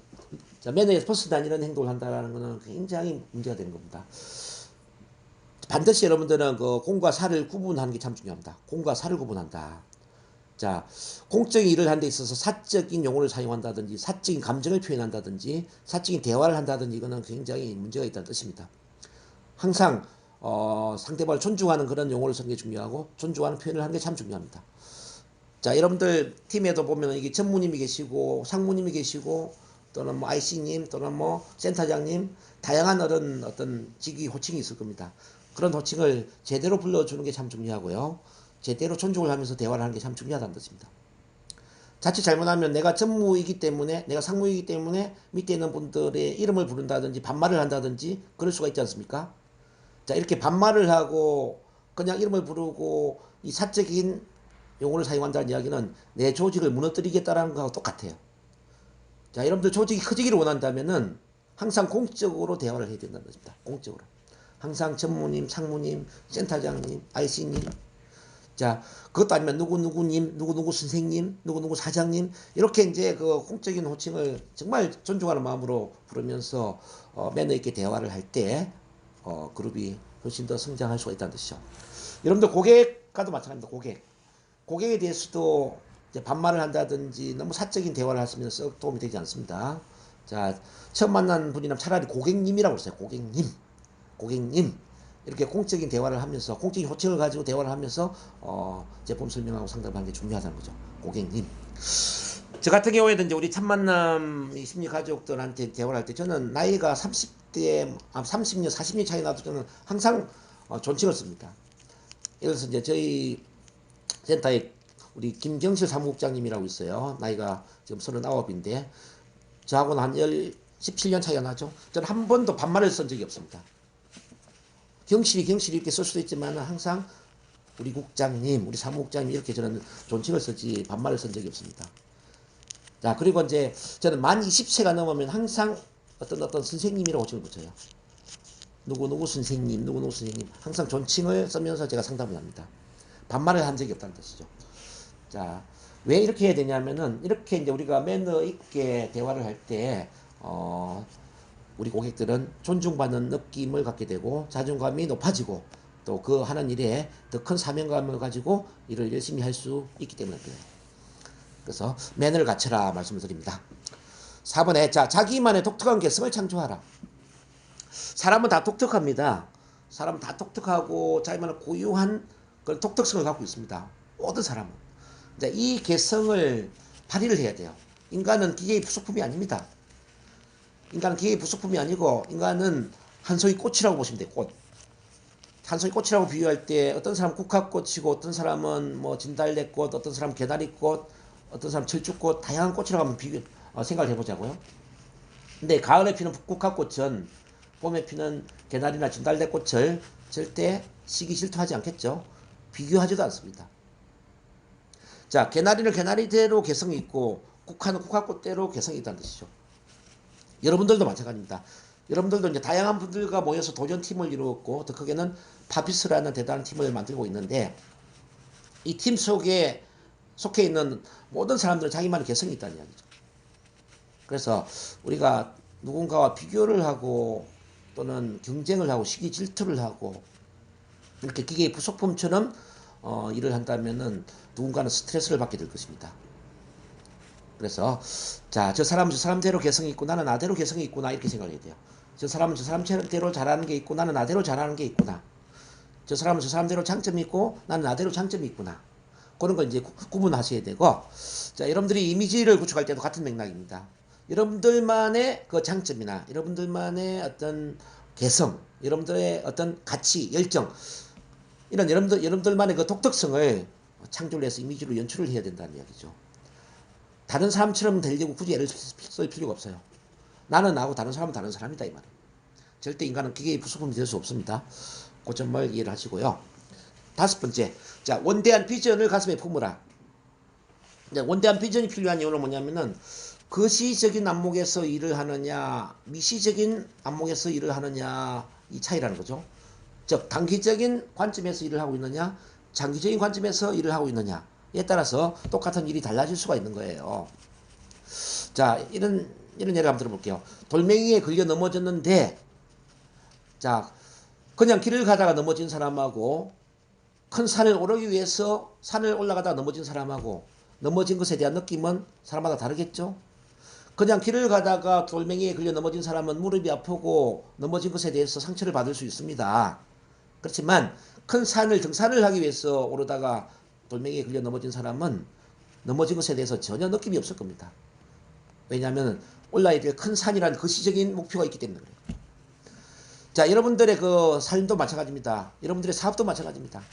매너에서 벗어난 이런 행동을 한다라는 것은 굉장히 문제가 되는 겁니다. 반드시 여러분들은 그 공과 사를 구분하는 게 참 중요합니다. 공과 사를 구분한다. 자, 공적인 일을 하는 데 있어서 사적인 용어를 사용한다든지 사적인 감정을 표현한다든지 사적인 대화를 한다든지 이거는 굉장히 문제가 있다는 뜻입니다. 항상 상대방을 존중하는 그런 용어를 쓰는 게 중요하고 존중하는 표현을 하는 게 참 중요합니다. 자, 여러분들 팀에도 보면 이게 전무님이 계시고 상무님이 계시고 또는 뭐 IC님 또는 뭐 센터장님 다양한 어떤 직위 호칭이 있을 겁니다. 그런 호칭을 제대로 불러주는 게 참 중요하고요. 제대로 존중을 하면서 대화를 하는 게 참 중요하다는 뜻입니다. 자칫 잘못하면 내가 전무이기 때문에 내가 상무이기 때문에 밑에 있는 분들의 이름을 부른다든지 반말을 한다든지 그럴 수가 있지 않습니까? 자, 이렇게 반말을 하고 그냥 이름을 부르고 이 사적인 용어를 사용한다는 이야기는 내 조직을 무너뜨리겠다라는 거하고 똑같아요. 자, 여러분들 조직이 커지기를 원한다면은 항상 공적으로 대화를 해야 된다는 것입니다. 공적으로. 항상 전무님, 상무님, 센터장님, IC님. 자, 그것도 아니면 누구누구님, 누구누구 선생님, 누구누구 사장님. 이렇게 이제 그 공적인 호칭을 정말 존중하는 마음으로 부르면서 매너 있게 대화를 할 때 그룹이 훨씬 더 성장할 수가 있다는 뜻이죠. 여러분들 고객과도 마찬가지입니다. 고객에 대해서도 이제 반말을 한다든지 너무 사적인 대화를 하시면 썩 도움이 되지 않습니다. 자, 처음 만난 분이라면 차라리 고객님이라고 그러세요. 고객님. 이렇게 공적인 대화를 하면서 공적인 호칭을 가지고 대화를 하면서 제품 설명하고 상담하는 게 중요하다는 거죠. 고객님. 저 같은 경우에는 이제 우리 첫 만남 심리 가족들한테 대화를 할 때 저는 나이가 30년, 40년 차이 나도 저는 항상 존칭을 씁니다. 예를 들어서 이제 저희 센터에 우리 김경실 사무국장님이라고 있어요. 나이가 지금 39인데 저하고는 한 17년 차이가 나죠. 저는 한 번도 반말을 쓴 적이 없습니다. 경실이 이렇게 쓸 수도 있지만 항상 우리 국장님, 우리 사무국장님 이렇게 저는 존칭을 쓰지 반말을 쓴 적이 없습니다. 자, 그리고 이제 저는 만 20세가 넘으면 항상 어떤 선생님이라고 호칭을 붙여요. 누구누구 선생님 항상 존칭을 쓰면서 제가 상담을 합니다. 반말을 한 적이 없다는 뜻이죠. 자, 왜 이렇게 해야 되냐면은 이렇게 이제 우리가 매너 있게 대화를 할 때 우리 고객들은 존중받는 느낌을 갖게 되고 자존감이 높아지고 또 그 하는 일에 더 큰 사명감을 가지고 일을 열심히 할 수 있기 때문에 그래요. 그래서 매너를 갖춰라 말씀을 드립니다. 4번에 자, 자기만의 독특한 개성을 창조하라. 사람은 다 독특합니다. 사람은 다 독특하고 자기만의 고유한 그런 독특성을 갖고 있습니다. 모든 사람은. 이제 이 개성을 발휘를 해야 돼요. 인간은 기계의 부속품이 아닙니다. 인간은 기계의 부속품이 아니고 인간은 한 송이 꽃이라고 보시면 돼요. 꽃. 한 송이 꽃이라고 비유할 때 어떤 사람은 국화꽃이고 어떤 사람은 뭐 진달래꽃, 어떤 사람은 개나리꽃, 어떤 사람은 철쭉꽃, 다양한 꽃이라고 한번 생각을 해보자고요. 근데 가을에 피는 국화꽃은 봄에 피는 개나리나 진달래꽃을 절대 시기 질투하지 않겠죠. 비교하지도 않습니다. 자, 개나리는 개나리대로 개성이 있고 국화는 국화꽃대로 개성이 있다는 뜻이죠. 여러분들도 마찬가지입니다. 여러분들도 이제 다양한 분들과 모여서 도전팀을 이루었고 더 크게는 파피스라는 대단한 팀을 만들고 있는데 이 팀 속에 속해 있는 모든 사람들은 자기만의 개성이 있다는 이야기죠. 그래서 우리가 누군가와 비교를 하고 또는 경쟁을 하고 시기 질투를 하고 이렇게 기계의 부속품처럼 일을 한다면은 누군가는 스트레스를 받게 될 것입니다. 그래서 자, 저 사람은 저 사람대로 개성이 있고 나는 나대로 개성이 있구나 이렇게 생각해야 돼요. 저 사람은 저 사람대로 잘하는 게 있고 나는 나대로 잘하는 게 있구나. 저 사람은 저 사람대로 장점이 있고 나는 나대로 장점이 있구나. 그런 걸 이제 구분하셔야 되고, 자, 여러분들이 이미지를 구축할 때도 같은 맥락입니다. 여러분들만의 그 장점이나 여러분들만의 어떤 개성, 여러분들의 어떤 가치, 열정, 이런 여러분들만의 그 독특성을 창조를 해서 이미지로 연출을 해야 된다는 이야기죠. 다른 사람처럼 되려고 굳이 애를 쓸 필요가 없어요. 나는 나고 다른 사람은 다른 사람이다 이 말이에요. 절대 인간은 기계의 부속품이 될 수 없습니다. 그 점을 이해를 하시고요. 다섯 번째, 자, 원대한 비전을 가슴에 품으라. 원대한 비전이 필요한 이유는 뭐냐면은 거시적인 안목에서 일을 하느냐, 미시적인 안목에서 일을 하느냐 이 차이라는 거죠. 즉 단기적인 관점에서 일을 하고 있느냐, 장기적인 관점에서 일을 하고 있느냐에 따라서 똑같은 일이 달라질 수가 있는 거예요. 자, 이런 예를 한번 들어볼게요. 돌멩이에 걸려 넘어졌는데, 자, 그냥 길을 가다가 넘어진 사람하고 큰 산을 오르기 위해서 산을 올라가다가 넘어진 사람하고 넘어진 것에 대한 느낌은 사람마다 다르겠죠? 그냥 길을 가다가 돌멩이에 걸려 넘어진 사람은 무릎이 아프고 넘어진 것에 대해서 상처를 받을 수 있습니다. 그렇지만 큰 산을 등산을 하기 위해서 오르다가 돌멩이에 걸려 넘어진 사람은 넘어진 것에 대해서 전혀 느낌이 없을 겁니다. 왜냐하면 올라야 될 큰 산이라는 거시적인 목표가 있기 때문에 그래요. 자, 여러분들의 그 삶도 마찬가지입니다. 여러분들의 사업도 마찬가지입니다.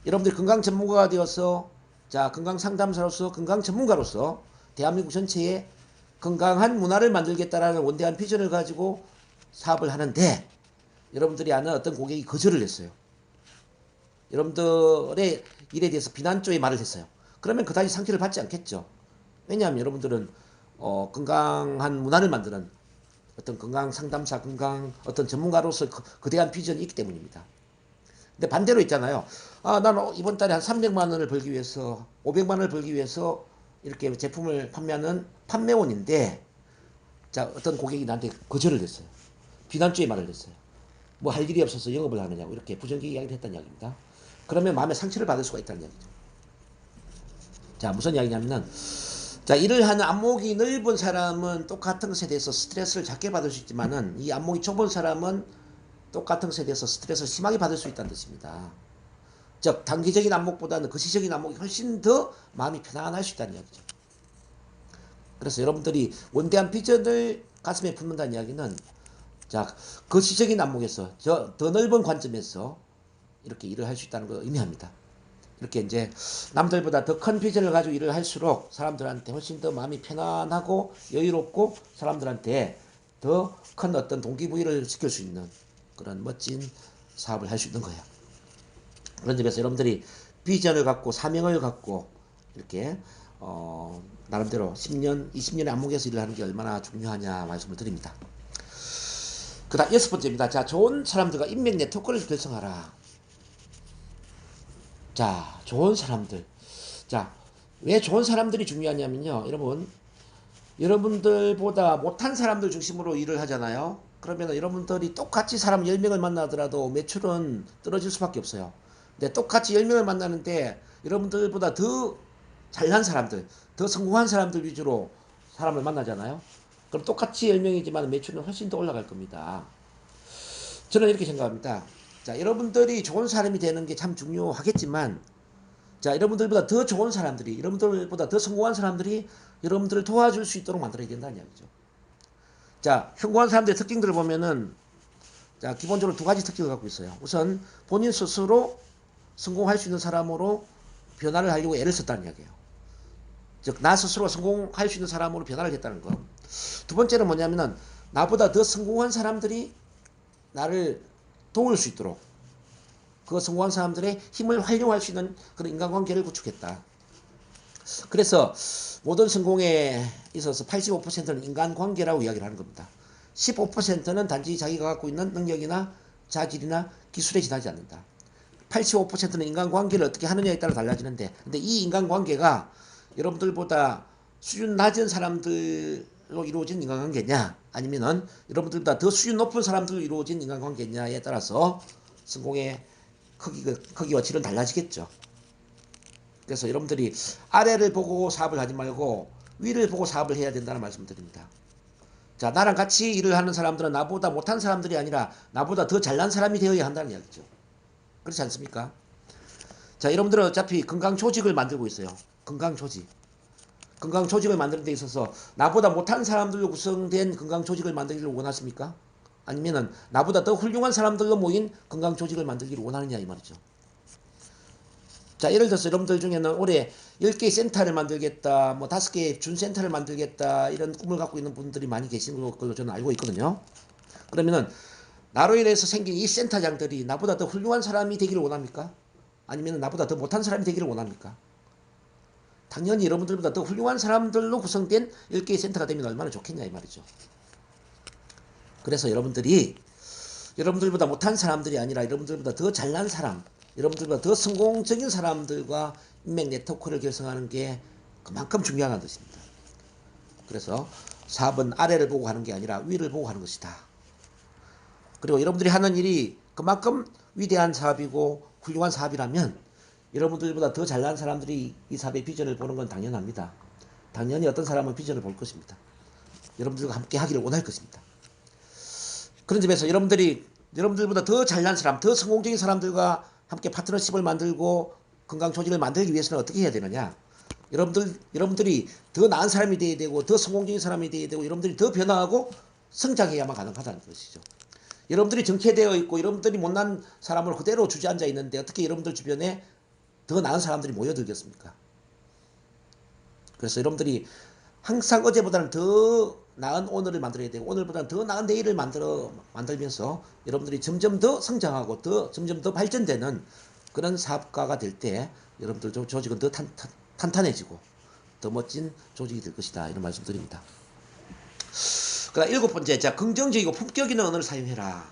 여러분들이 건강 전문가가 되어서, 자, 건강 상담사로서, 건강 전문가로서 대한민국 전체에 건강한 문화를 만들겠다라는 원대한 비전을 가지고 사업을 하는데, 여러분들이 아는 어떤 고객이 거절을 했어요. 여러분들의 일에 대해서 비난조의 말을 했어요. 그러면 그다지 상처를 받지 않겠죠. 왜냐하면 여러분들은 건강한 문화를 만드는 어떤 건강 상담사, 건강 어떤 전문가로서 거대한 비전이 있기 때문입니다. 근데 반대로 있잖아요. 아, 나는 이번 달에 한 300만 원을 벌기 위해서, 500만 원을 벌기 위해서 이렇게 제품을 판매하는 판매원인데, 자, 어떤 고객이 나한테 거절을 했어요. 비난조의 말을 했어요. 뭐 할 일이 없어서 영업을 하느냐고 이렇게 부정적인 이야기를 했다는 이야기입니다. 그러면 마음에 상처를 받을 수가 있다는 이야기죠. 자, 무슨 이야기냐면은, 자, 일을 하는 안목이 넓은 사람은 똑같은 것에 대해서 스트레스를 작게 받을 수 있지만은 이 안목이 좁은 사람은 똑같은 것에 대해서 스트레스를 심하게 받을 수 있다는 뜻입니다. 즉 단기적인 안목보다는 거시적인 안목이 훨씬 더 마음이 편안할 수 있다는 이야기죠. 그래서 여러분들이 원대한 비전을 가슴에 품는다는 이야기는, 자, 거시적인 안목에서 더 넓은 관점에서 이렇게 일을 할 수 있다는 걸 의미합니다. 이렇게 이제 남들보다 더 큰 비전을 가지고 일을 할수록 사람들한테 훨씬 더 마음이 편안하고 여유롭고 사람들한테 더 큰 어떤 동기부여를 시킬 수 있는 그런 멋진 사업을 할 수 있는 거예요. 그런 점에서 여러분들이 비전을 갖고 사명을 갖고 이렇게 나름대로 10년, 20년의 안목에서 일을 하는 게 얼마나 중요하냐 말씀을 드립니다. 그 다음 여섯 번째입니다. 자, 좋은 사람들과 인맥 네트워크를 결성하라. 자, 좋은 사람들. 자, 왜 좋은 사람들이 중요하냐면요. 여러분들보다 못한 사람들 중심으로 일을 하잖아요. 그러면 여러분들이 똑같이 사람 10명을 만나더라도 매출은 떨어질 수밖에 없어요. 근데 똑같이 10명을 만나는데 여러분들보다 더 잘난 사람들, 더 성공한 사람들 위주로 사람을 만나잖아요. 그럼 똑같이 10명이지만 매출은 훨씬 더 올라갈 겁니다. 저는 이렇게 생각합니다. 자, 여러분들이 좋은 사람이 되는 게 참 중요하겠지만, 자, 여러분들보다 더 좋은 사람들이, 여러분들보다 더 성공한 사람들이 여러분들을 도와줄 수 있도록 만들어야 된다는 이야기죠. 자, 성공한 사람들의 특징들을 보면은, 자, 기본적으로 두 가지 특징을 갖고 있어요. 우선 본인 스스로 성공할 수 있는 사람으로 변화를 하려고 애를 썼다는 이야기예요. 즉, 나 스스로 성공할 수 있는 사람으로 변화를 했다는 거. 두 번째는 뭐냐면은, 나보다 더 성공한 사람들이 나를 도울 수 있도록 그 성공한 사람들의 힘을 활용할 수 있는 그런 인간관계를 구축했다. 그래서 모든 성공에 있어서 85%는 인간관계라고 이야기를 하는 겁니다. 15%는 단지 자기가 갖고 있는 능력이나 자질이나 기술에 지나지 않는다. 85%는 인간관계를 어떻게 하느냐에 따라 달라지는데, 근데 이 인간관계가 여러분들보다 수준 낮은 사람들의 이루어진 인간관계냐, 아니면은 여러분들보다 더 수준 높은 사람들로 이루어진 인간관계냐에 따라서 성공의 크기와 질은 달라지겠죠. 그래서 여러분들이 아래를 보고 사업을 하지 말고 위를 보고 사업을 해야 된다는 말씀을 드립니다. 자, 나랑 같이 일을 하는 사람들은 나보다 못한 사람들이 아니라 나보다 더 잘난 사람이 되어야 한다는 이야기죠. 그렇지 않습니까? 자, 여러분들은 어차피 건강 조직을 만들고 있어요. 건강 조직. 건강 조직을 만드는 데 있어서 나보다 못한 사람들로 구성된 건강 조직을 만들기를 원하십니까? 아니면은 나보다 더 훌륭한 사람들로 모인 건강 조직을 만들기를 원하느냐 이 말이죠. 자, 예를 들어서 여러분들 중에는 올해 10개의 센터를 만들겠다, 뭐 5개의 준센터를 만들겠다, 이런 꿈을 갖고 있는 분들이 많이 계신 걸로 저는 알고 있거든요. 그러면은, 나로 인해서 생긴 이 센터장들이 나보다 더 훌륭한 사람이 되기를 원합니까? 아니면 나보다 더 못한 사람이 되기를 원합니까? 당연히 여러분들보다 더 훌륭한 사람들로 구성된 10개의 센터가 되면 얼마나 좋겠냐, 이 말이죠. 그래서 여러분들이, 여러분들보다 못한 사람들이 아니라 여러분들보다 더 잘난 사람, 여러분들보다 더 성공적인 사람들과 인맥 네트워크를 결성하는 게 그만큼 중요한 뜻입니다. 그래서 사업은 아래를 보고 하는 게 아니라 위를 보고 하는 것이다. 그리고 여러분들이 하는 일이 그만큼 위대한 사업이고 훌륭한 사업이라면 여러분들보다 더 잘난 사람들이 이 사업의 비전을 보는 건 당연합니다. 당연히 어떤 사람은 비전을 볼 것입니다. 여러분들과 함께 하기를 원할 것입니다. 그런 점에서 여러분들보다 더 잘난 사람, 더 성공적인 사람들과 함께 파트너십을 만들고 건강 조직을 만들기 위해서는 어떻게 해야 되느냐? 여러분들이 더 나은 사람이 되어야 되고, 더 성공적인 사람이 되어야 되고, 여러분들이 더 변화하고 성장해야만 가능하다는 것이죠. 여러분들이 정체되어 있고, 여러분들이 못난 사람으로 그대로 주저앉아 있는데, 어떻게 여러분들 주변에 더 나은 사람들이 모여들겠습니까? 그래서 여러분들이 항상 어제보다는 더 나은 오늘을 만들어야 되고, 오늘보다는 더 나은 내일을 만들면서 여러분들이 점점 더 성장하고 점점 더 발전되는 그런 사업가가 될 때 여러분들 조직은 더 탄탄해지고 더 멋진 조직이 될 것이다, 이런 말씀 드립니다. 그다음 7번째, 자, 긍정적이고 품격 있는 언어를 사용해라.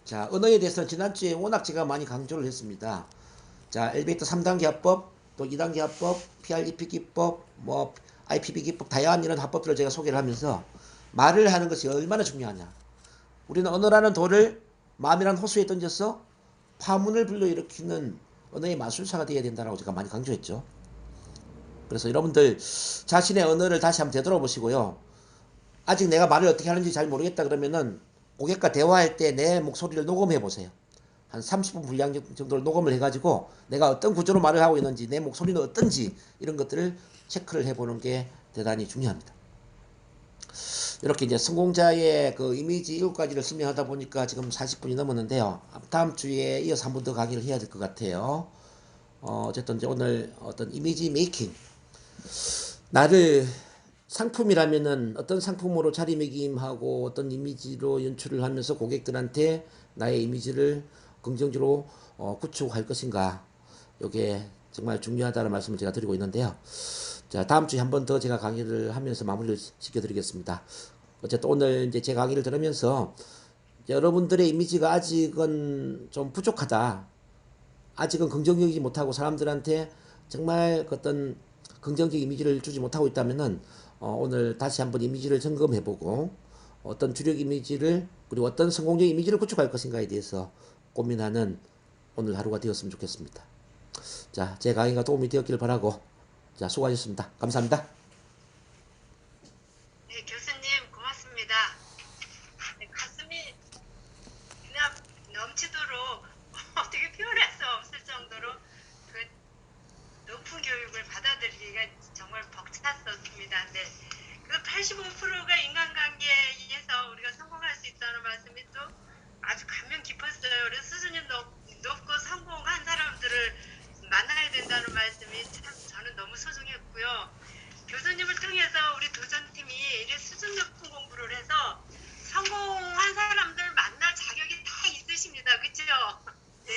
자, 언어에 대해서는 지난주에 워낙 제가 많이 강조를 했습니다. 자, 엘리베이터 3단계 합법, 또 2단계 합법, PREP 기법, 뭐 IPB 기법, 다양한 이런 합법들을 제가 소개를 하면서 말을 하는 것이 얼마나 중요하냐. 우리는 언어라는 돌을 마음이라는 호수에 던져서 파문을 불러일으키는 언어의 마술사가 되어야 된다고 제가 많이 강조했죠. 그래서 여러분들 자신의 언어를 다시 한번 되돌아보시고요. 아직 내가 말을 어떻게 하는지 잘 모르겠다 그러면은 고객과 대화할 때 내 목소리를 녹음해 보세요. 한 30분 분량 정도를 녹음을 해가지고 내가 어떤 구조로 말을 하고 있는지, 내 목소리는 어떤지, 이런 것들을 체크를 해보는 게 대단히 중요합니다. 이렇게 이제 성공자의 그 이미지 7가지를 설명하다 보니까 지금 40분이 넘었는데요. 다음 주에 이어서 한 번 더 강의를 해야 될 것 같아요. 어쨌든 이제 오늘 어떤 이미지 메이킹, 나를 상품이라면은 어떤 상품으로 자리매김하고 어떤 이미지로 연출을 하면서 고객들한테 나의 이미지를 긍정적으로 구축할 것인가, 이게 정말 중요하다는 말씀을 제가 드리고 있는데요. 자, 다음 주에 한 번 더 제가 강의를 하면서 마무리를 시켜드리겠습니다. 어쨌든 오늘 이제 제 강의를 들으면서 여러분들의 이미지가 아직은 좀 부족하다, 아직은 긍정적이지 못하고 사람들한테 정말 어떤 긍정적 이미지를 주지 못하고 있다면은 오늘 다시 한번 이미지를 점검해보고 어떤 주력 이미지를, 그리고 어떤 성공적 이미지를 구축할 것인가에 대해서 고민하는 오늘 하루가 되었으면 좋겠습니다. 자, 제 강의가 도움이 되었기를 바라고, 자, 수고하셨습니다. 감사합니다. 네, 교수님 고맙습니다. 네, 가슴이 그냥 넘치도록 어떻게 표현할 수 없을 정도로 그 높은 교육을 받아들이기가 정말 벅찼었습니다. 네, 그 85%가 인간관계에서 우리가 성공할 수 있다는 말씀이 또 아주 감명 깊었어요. 그래서 수준이 높고 성공한 사람들을 만나야 된다는 말씀이 참 저는 너무 소중했고요. 교수님을 통해서 우리 도전팀이 이래 수준 높은 공부를 해서 성공한 사람들 만날 자격이 다 있으십니다. 그렇죠? 네,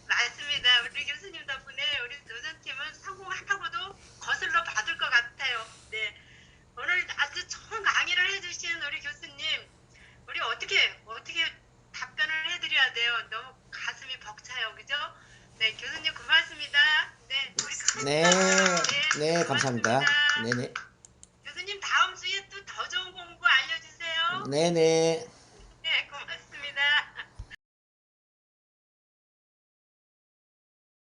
맞습니다. 우리 교수님 덕분에 우리 도전팀은 성공하고도 거슬러 받을 것 같아요. 네, 오늘 아주 좋은 강의를 해주신 우리 교수님, 우리 어떻게 답변을 해드려야 돼요? 너무 가슴이 벅차요, 그죠? 네, 교수님 고맙습니다. 네, 우리 네, 감사합니다. 네, 감사합니다. 고맙습니다. 네네. 교수님 다음 주에 또 네네.